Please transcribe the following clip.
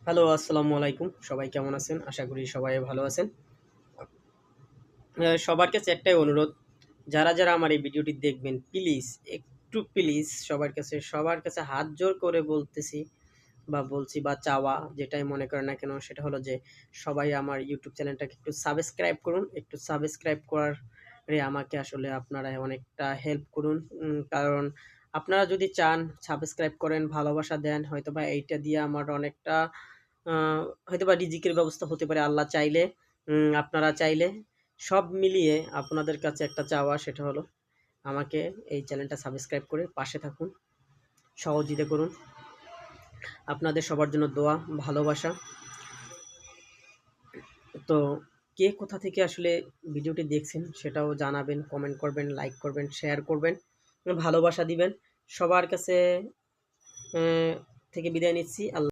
Hello, আসসালামু আলাইকুম। সবাই কেমন আছেন? আশা করি সবাই ভালো আছেন। সবার কাছে একটাই অনুরোধ, যারা আমার এই ভিডিওটি দেখবেন প্লিজ, একটু প্লিজ সবার কাছে হাত জোর করে বলতেছি বা বলছি বা চাওয়া যেটাই মনে করেন না কেন সেটা হলো যে সবাই আমার YouTube চ্যানেলটাকে একটু সাবস্ক্রাইব করুন। একটু সাবস্ক্রাইব করার আমাকে আসলে আপনারা অনেকটা হেল্প করুন। কারণ আপনারা যদি চান সাবস্ক্রাইব করেন, ভালোবাসা দেন হয়তোবা এইটা দিয়ে আমার অনেকটা আ হয়তোবা রিজিকের ব্যবস্থা হতে পারে আল্লাহ চাইলে। আপনারা চাইলে সব মিলিয়ে আপনাদের কাছে একটা চাওয়া সেটা হলো আমাকে এই চ্যানেলটা সাবস্ক্রাইব করে পাশে থাকুন, সহযোগিতা করুন। আপনাদের সবার জন্য দোয়া, ভালোবাসা। তো কে কোথা থেকে আসলে ভিডিওটি দেখছেন সেটাও জানাবেন, কমেন্ট করবেন, লাইক করবেন, শেয়ার করবেন, ভালোবাসা দিবেন। সবার কাছে অ্যা থেকে বিদায় নিচ্ছি।